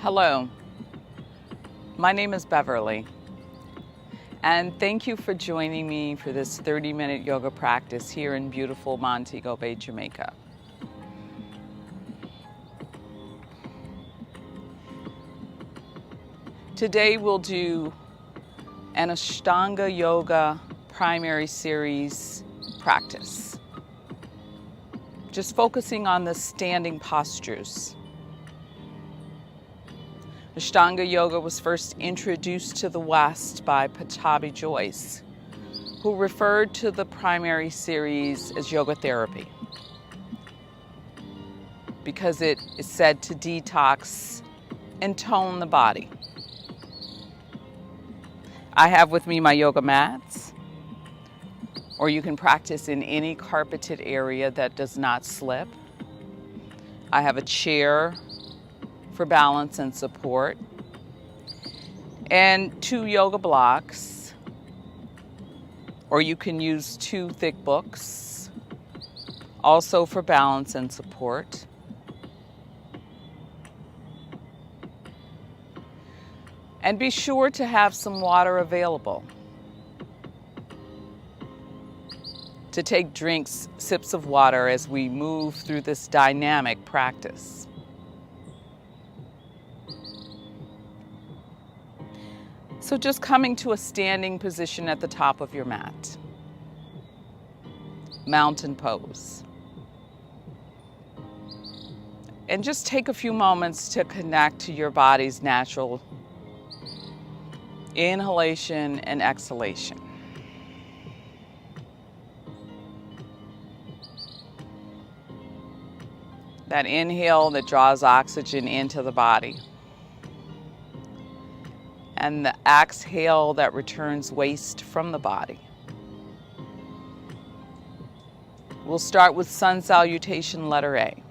Hello, my name is Beverly, and thank you for joining me for this 30-minute yoga practice here in beautiful Montego Bay, Jamaica. Today we'll do an Ashtanga yoga primary series practice, just focusing on the standing postures. Ashtanga yoga was first introduced to the West by Pattabhi Jois, who referred to the primary series as yoga therapy because it is said to detox and tone the body. I have with me my yoga mats, or you can practice in any carpeted area that does not slip. I have a chair for balance and support, and 2 yoga blocks, or you can use 2 thick books, also for balance and support. And be sure to have some water available. To take sips of water as we move through this dynamic practice. So just coming to a standing position at the top of your mat. Mountain pose. And just take a few moments to connect to your body's natural inhalation and exhalation. That inhale that draws oxygen into the body, and the exhale that returns waste from the body. We'll start with sun salutation, letter A,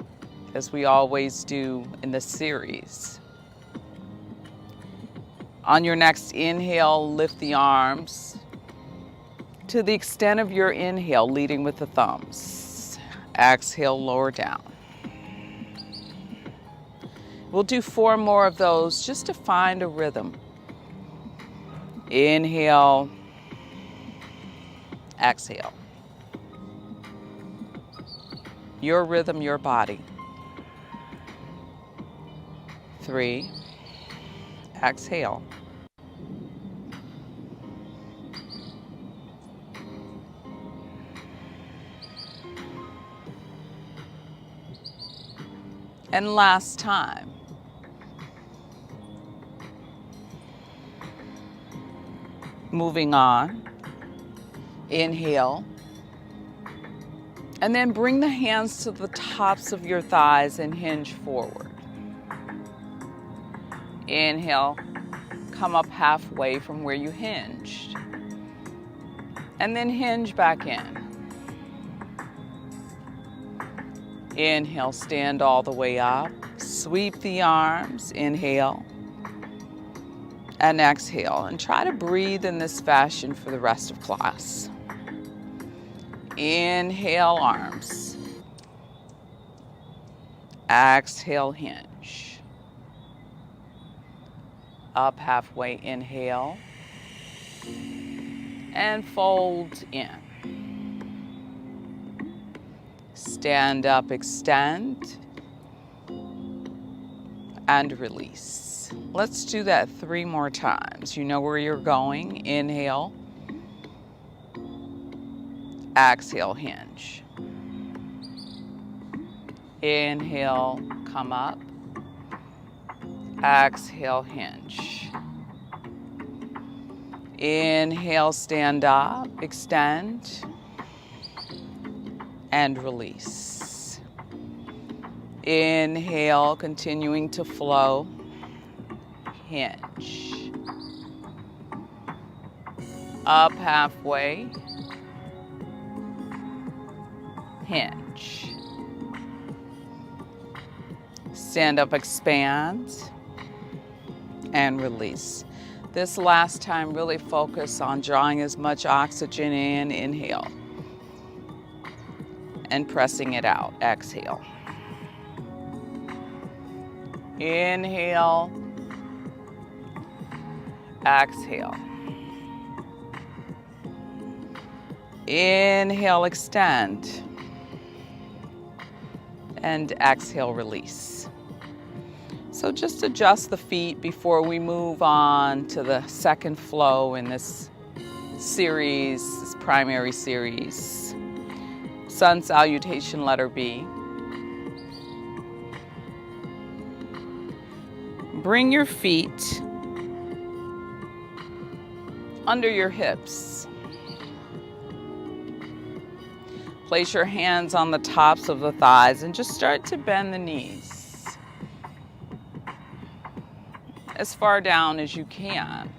as we always do in this series. On your next inhale, lift the arms to the extent of your inhale, leading with the thumbs. Exhale, lower down. We'll do 4 more of those just to find a rhythm. Inhale, exhale. Your rhythm, your body. 3, exhale. And last time. Moving on, inhale, and then bring the hands to the tops of your thighs and hinge forward. Inhale, come up halfway from where you hinged, and then hinge back in. Inhale, stand all the way up, sweep the arms, inhale. And exhale, and try to breathe in this fashion for the rest of class. Inhale, arms. Exhale, hinge. Up halfway, inhale. And fold in. Stand up, extend. And release. Let's do that 3 more times. You know where you're going. Inhale. Exhale, hinge. Inhale, come up. Exhale, hinge. Inhale, stand up, extend, and release. Inhale, continuing to flow. Hinge. Up halfway. Hinge. Stand up, expand, and release. This last time, really focus on drawing as much oxygen in, inhale, and pressing it out, exhale. Inhale. Exhale. Inhale, extend. And exhale, release. So just adjust the feet before we move on to the second flow in this series, this primary series. Sun Salutation, letter B. Bring your feet under your hips. Place your hands on the tops of the thighs and just start to bend the knees as far down as you can,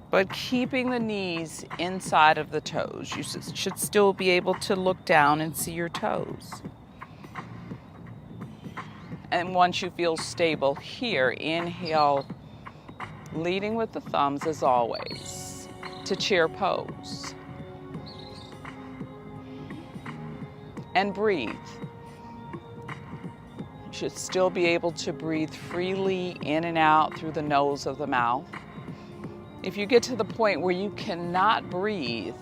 but keeping the knees inside of the toes. You should still be able to look down and see your toes. And once you feel stable here, inhale, leading with the thumbs as always, to chair pose. And breathe. You should still be able to breathe freely in and out through the nose of the mouth. If you get to the point where you cannot breathe,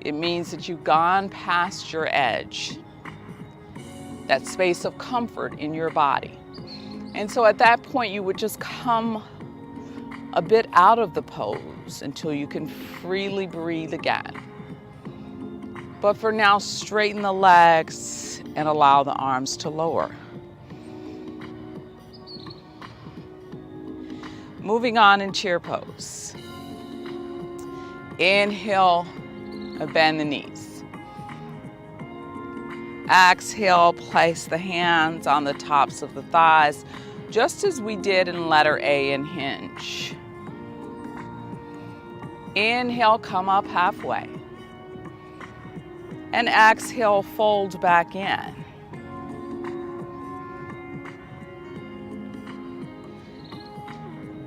it means that you've gone past your edge, that space of comfort in your body. And so at that point, you would just come a bit out of the pose until you can freely breathe again. But for now, straighten the legs and allow the arms to lower. Moving on in chair pose. Inhale, bend the knees. Exhale, place the hands on the tops of the thighs, just as we did in letter A and hinge. Inhale, come up halfway. And exhale, fold back in.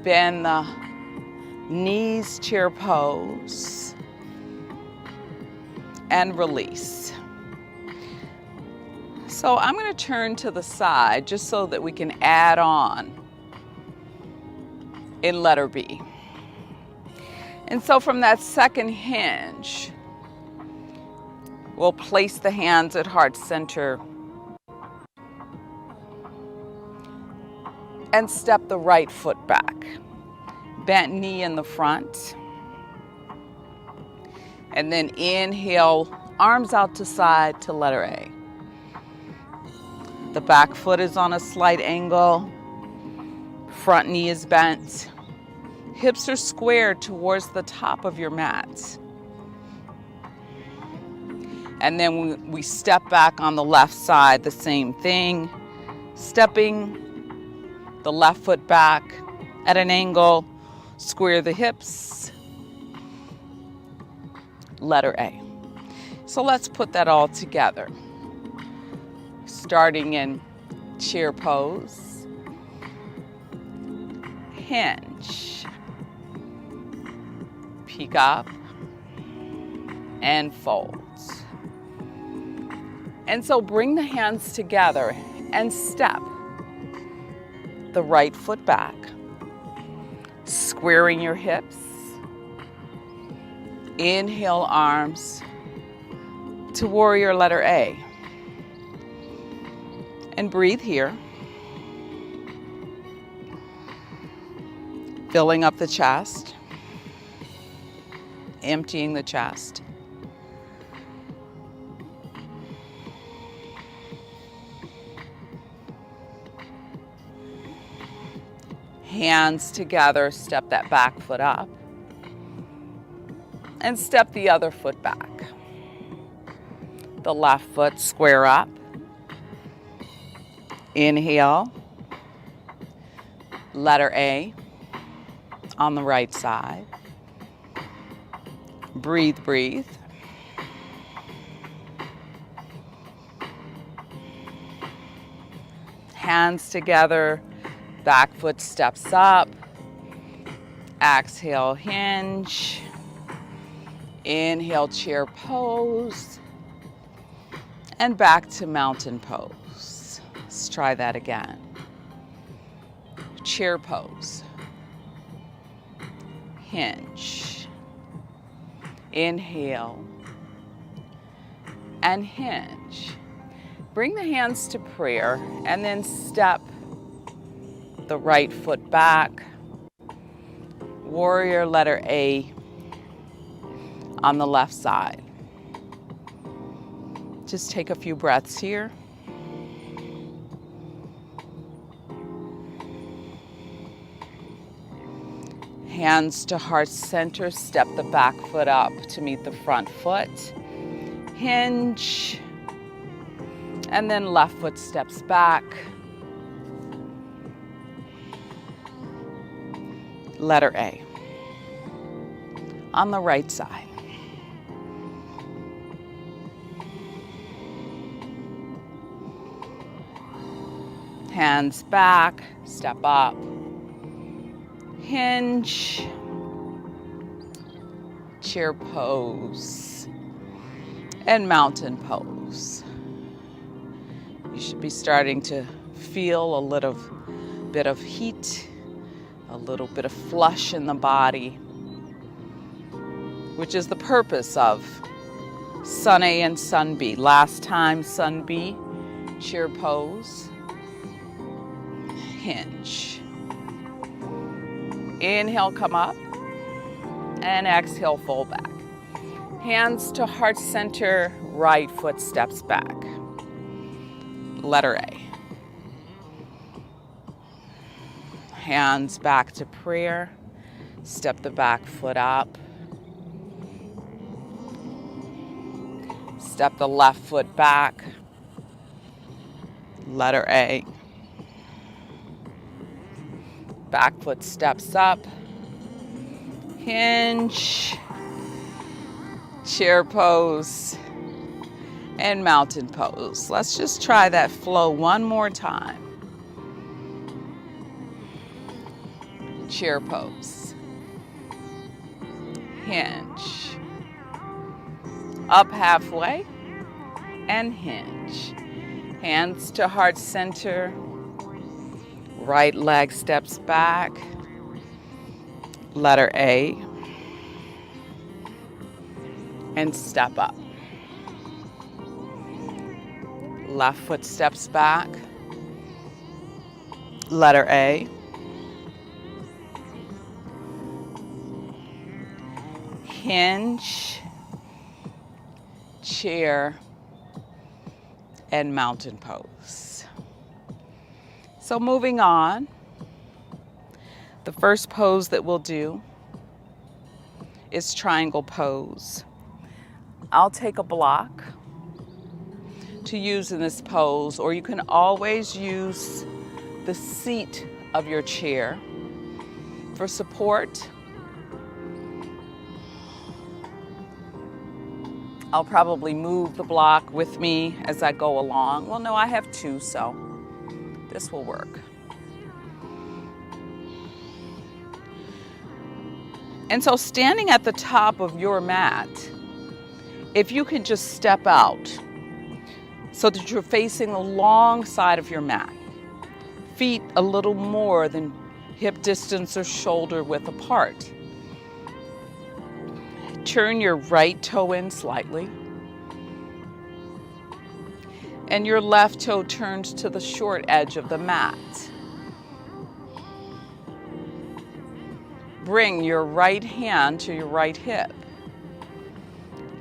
Bend the knees, chair pose, and release. So I'm going to turn to the side just so that we can add on in letter B. And so from that second hinge, we'll place the hands at heart center and step the right foot back. Bent knee in the front. And then inhale, arms out to side to letter A. The back foot is on a slight angle. Front knee is bent. Hips are squared towards the top of your mat. And then we step back on the left side, the same thing. Stepping the left foot back at an angle, square the hips, letter A. So let's put that all together. Starting in chair pose, hinge, peek up, and fold. And so bring the hands together and step the right foot back, squaring your hips. Inhale, arms to warrior letter A. And breathe here. Filling up the chest, emptying the chest. Hands together, step that back foot up. And step the other foot back. The left foot square up. Inhale. Letter A on the right side. Breathe, breathe. Hands together. Back foot steps up. Exhale, hinge. Inhale, chair pose. And back to mountain pose. Let's try that again. Chair pose. hinge. Inhale and hinge. Bring the hands to prayer and then step the right foot back. Warrior letter A on the left side. Just take a few breaths here. Hands to heart center, step the back foot up to meet the front foot. Hinge, and then left foot steps back. Letter A on the right side. Hands back, step up. Hinge, chair pose, and mountain pose. You should be starting to feel a little bit of heat, a little bit of flush in the body, which is the purpose of Sun A and Sun B. Last time, Sun B, chair pose, hinge. Inhale, come up, and exhale, fold back. Hands to heart center, right foot steps back. Letter A. Hands back to prayer, step the back foot up. Step the left foot back. Letter A. Back foot steps up, hinge, chair pose, and mountain pose. Let's just try that flow one more time. Chair pose, hinge, up halfway, and hinge. Hands to heart center. Right leg steps back, letter A, and step up. Left foot steps back, letter A, hinge, chair, and mountain pose. So moving on, the first pose that we'll do is triangle pose. I'll take a block to use in this pose, or you can always use the seat of your chair for support. I'll probably move the block with me as I go along. Well, no, I have two, so this will work. And so standing at the top of your mat, if you can just step out so that you're facing the long side of your mat, feet a little more than hip distance or shoulder width apart. Turn your right toe in slightly, and your left toe turns to the short edge of the mat. Bring your right hand to your right hip,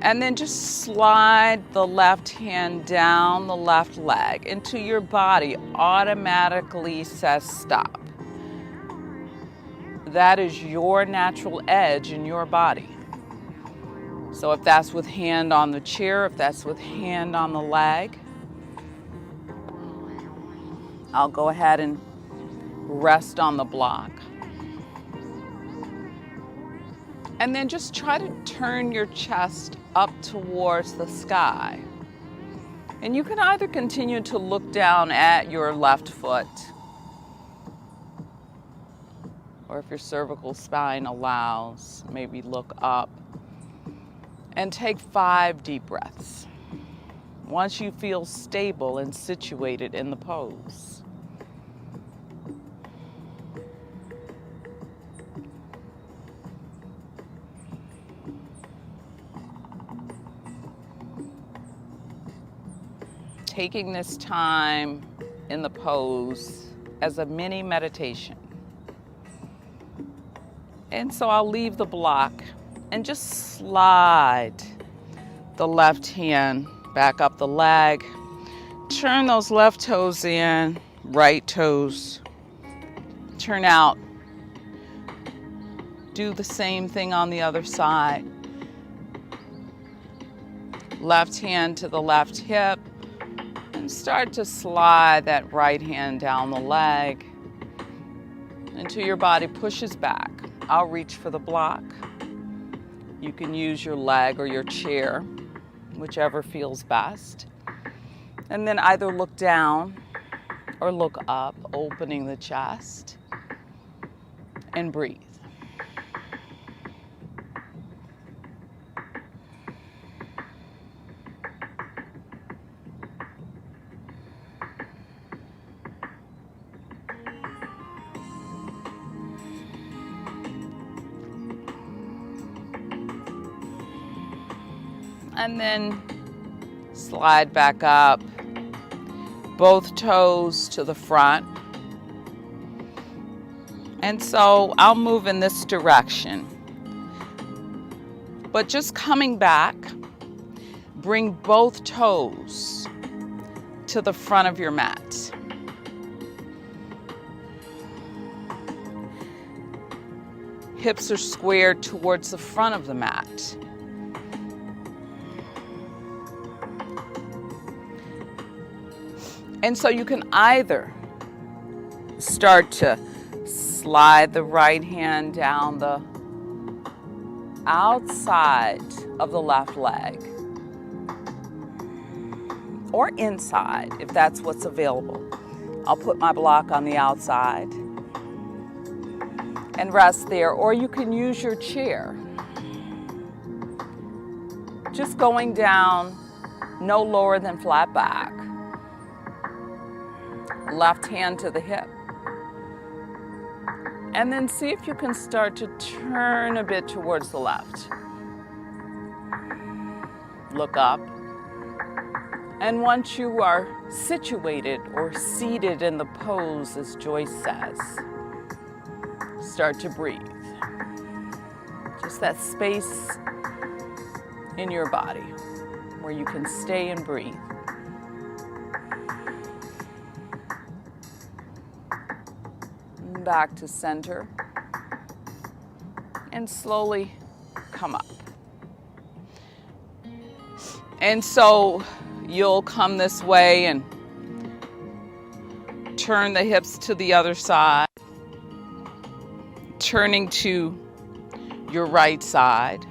and then just slide the left hand down the left leg until your body automatically says stop. That is your natural edge in your body. So if that's with hand on the chair, if that's with hand on the leg, I'll go ahead and rest on the block. And then just try to turn your chest up towards the sky. And you can either continue to look down at your left foot, or if your cervical spine allows, maybe look up. And take 5 deep breaths once you feel stable and situated in the pose. taking this time in the pose as a mini meditation. And so I'll leave the block and just slide the left hand back up the leg. Turn those left toes in, right toes turn out. Do the same thing on the other side. Left hand to the left hip, and start to slide that right hand down the leg until your body pushes back. I'll reach for the block. You can use your leg or your chair, whichever feels best. And then either look down or look up, opening the chest, and breathe. And then slide back up, both toes to the front. And so I'll move in this direction. But just coming back, bring both toes to the front of your mat. Hips are squared towards the front of the mat. And so you can either start to slide the right hand down the outside of the left leg, or inside if that's what's available. I'll put my block on the outside and rest there, or you can use your chair. Just going down no lower than flat back. Left hand to the hip. And then see if you can start to turn a bit towards the left. Look up. And once you are situated or seated in the pose, as Joyce says, start to breathe. Just that space in your body where you can stay and breathe. Back to center and slowly come up. And so you'll come this way and turn the hips to the other side, turning to your right side.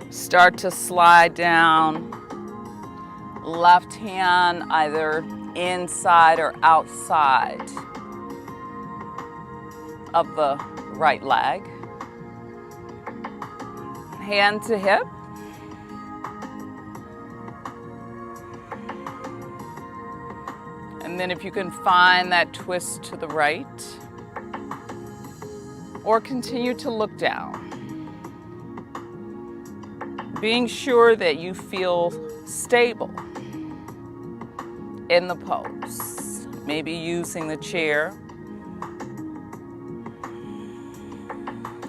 Start to slide down. Left hand either inside or outside of the right leg. Hand to hip. And then if you can find that twist to the right, or continue to look down. Being sure that you feel stable in the pose. Maybe using the chair.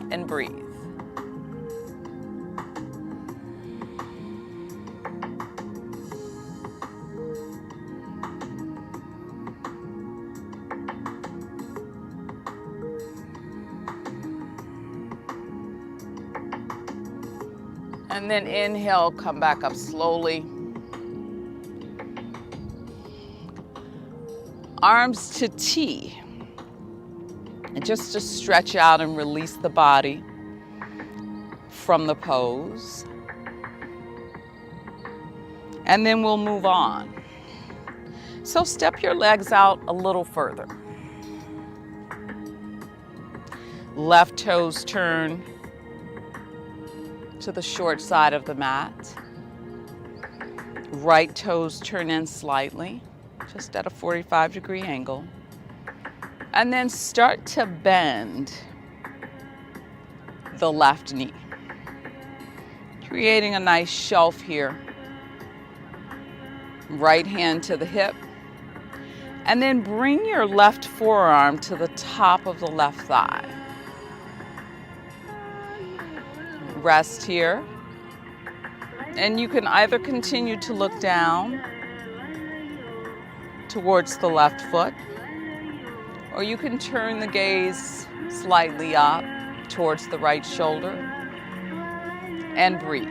And breathe. And then inhale, come back up slowly. Arms to T. And just to stretch out and release the body from the pose. And then we'll move on. So step your legs out a little further. Left toes turn to the short side of the mat. Right toes turn in slightly, just at a 45-degree angle. And then start to bend the left knee. Creating a nice shelf here. Right hand to the hip. And then bring your left forearm to the top of the left thigh. Rest here. And you can either continue to look down towards the left foot, or you can turn the gaze slightly up towards the right shoulder and breathe.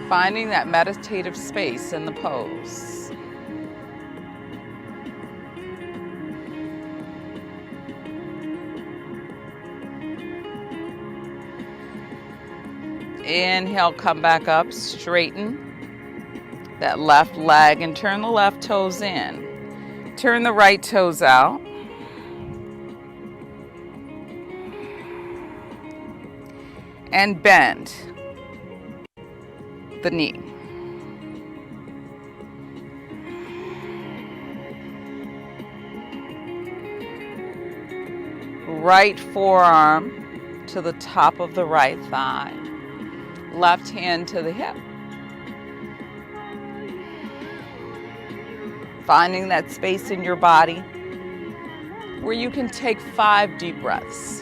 Finding that meditative space in the pose. Inhale, come back up, straighten that left leg and turn the left toes in. Turn the right toes out. And bend the knee. Right forearm to the top of the right thigh. Left hand to the hip. Finding that space in your body where you can take 5 deep breaths.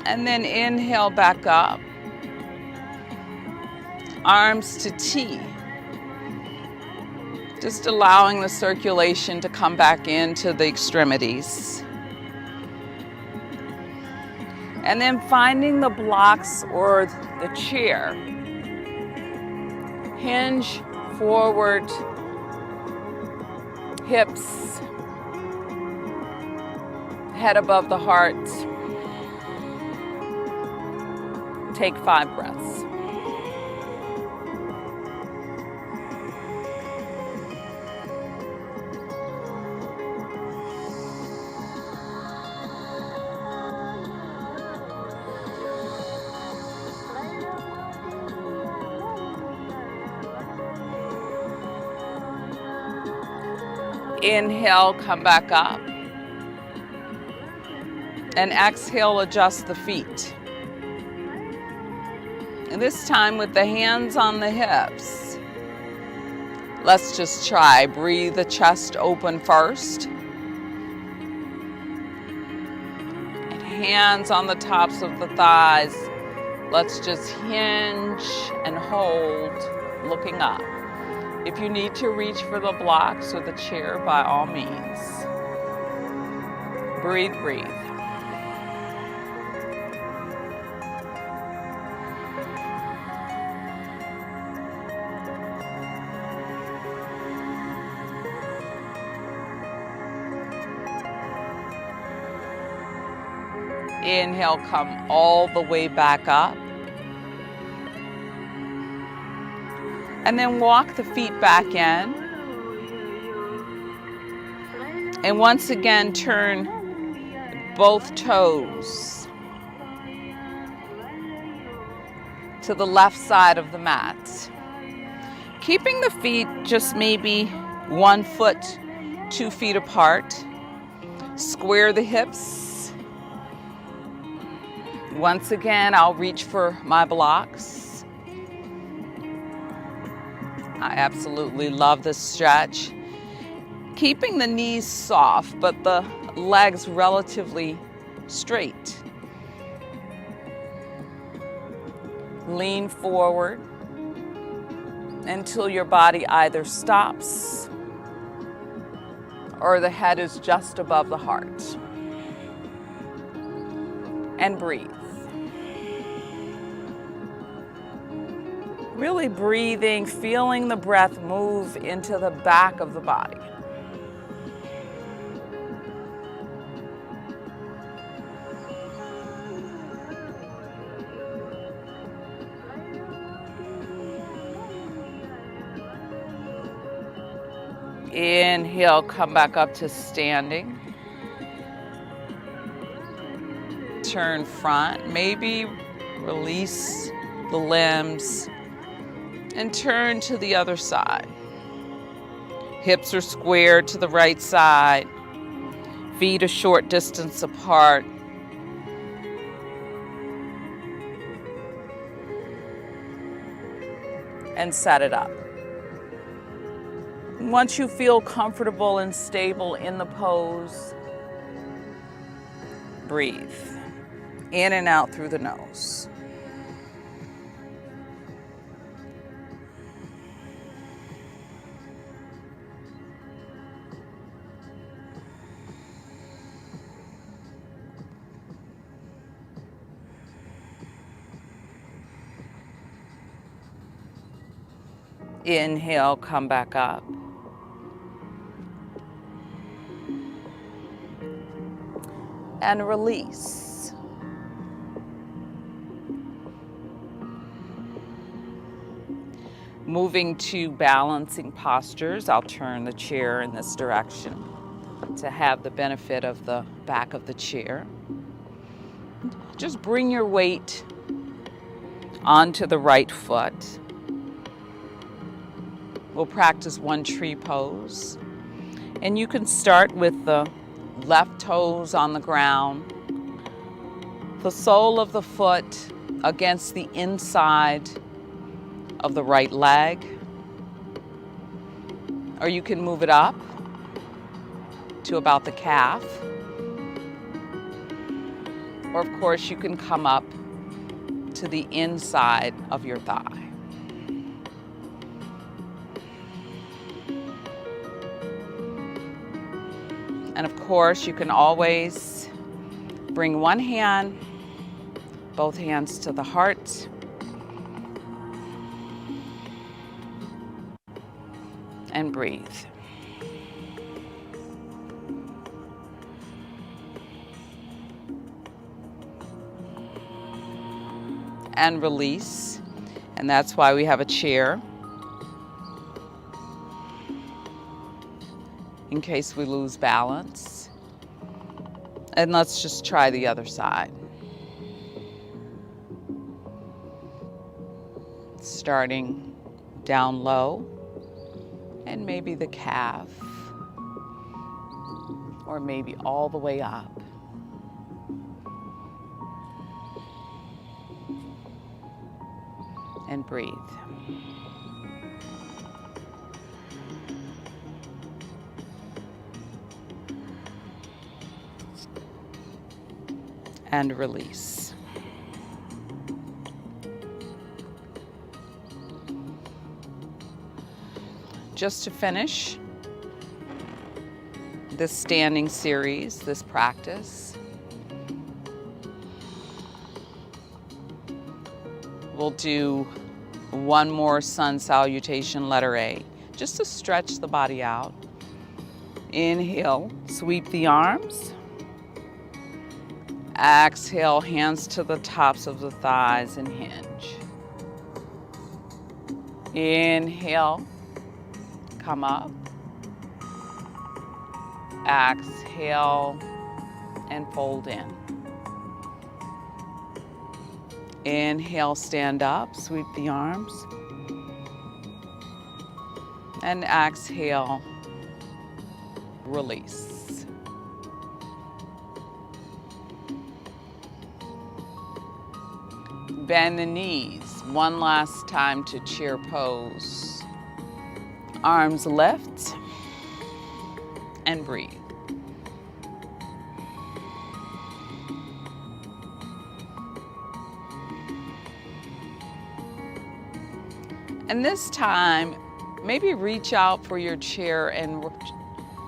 And then inhale back up. Arms to T. Just allowing the circulation to come back into the extremities. And then finding the blocks or the chair. Hinge forward, hips, head above the heart. Take 5 breaths. Inhale, come back up. And exhale, adjust the feet. And this time with the hands on the hips. Let's just try. Breathe the chest open first. And hands on the tops of the thighs. Let's just hinge and hold, looking up. If you need to reach for the blocks or the chair, by all means. Breathe, breathe. Inhale, come all the way back up. And then walk the feet back in. And once again, turn both toes to the left side of the mat. Keeping the feet just maybe 1 foot, 2 feet apart. Square the hips. Once again, I'll reach for my blocks. I absolutely love this stretch. Keeping the knees soft, but the legs relatively straight. Lean forward until your body either stops or the head is just above the heart. And breathe. Really breathing, feeling the breath move into the back of the body. Inhale, come back up to standing. turn front. Maybe release the limbs and turn to the other side. Hips are squared to the right side. Feet a short distance apart. And set it up. Once you feel comfortable and stable in the pose, breathe in and out through the nose. Inhale, come back up. And release. Moving to balancing postures, I'll turn the chair in this direction to have the benefit of the back of the chair. Just bring your weight onto the right foot. We'll practice one tree pose. And you can start with the left toes on the ground, the sole of the foot against the inside of the right leg. Or you can move it up to about the calf. Or of course you can come up to the inside of your thigh. And of course, you can always bring one hand, both hands to the heart. And breathe. And release. And that's why we have a chair, in case we lose balance. And let's just try the other side. Starting down low, and maybe the calf, or maybe all the way up. And breathe. And release. Just to finish this standing series, this practice, we'll do one more sun salutation, letter A, just to stretch the body out. Inhale, sweep the arms. Exhale, hands to the tops of the thighs and hinge. Inhale, come up. Exhale, and fold in. Inhale, stand up, sweep the arms. And exhale, release. Bend the knees. One last time to chair pose. Arms lift and breathe. And this time, maybe reach out for your chair and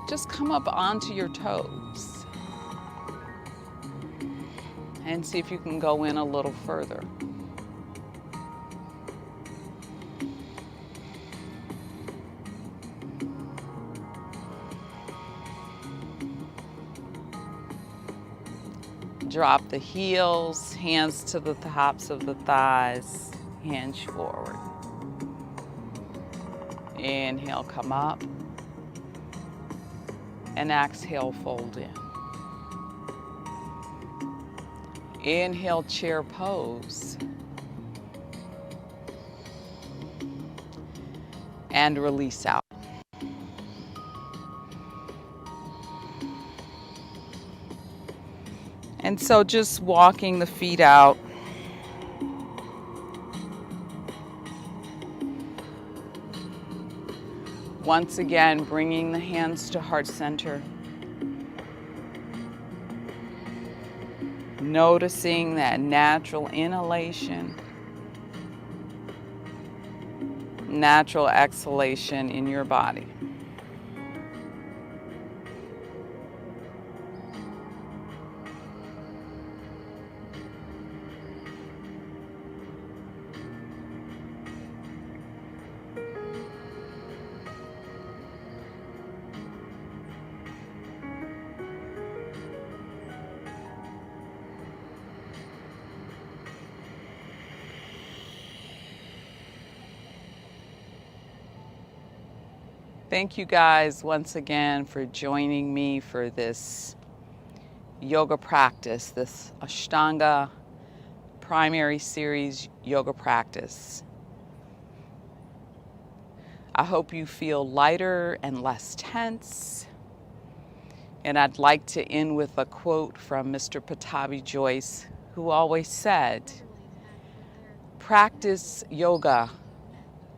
just come up onto your toes. And see if you can go in a little further. Drop the heels, hands to the tops of the thighs, hinge forward. Inhale, come up. And exhale, fold in. Inhale, chair pose. And release out. And so just walking the feet out. Once again, bringing the hands to heart center. Noticing that natural inhalation, natural exhalation in your body. Thank you guys once again for joining me for this yoga practice, this Ashtanga primary series yoga practice. I hope you feel lighter and less tense. And I'd like to end with a quote from Mr. Pattabhi Jois, who always said, practice yoga,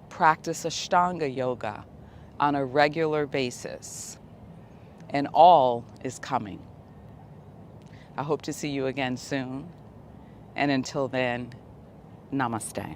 practice Ashtanga yoga on a regular basis, and all is coming. I hope to see you again soon, and until then, namaste.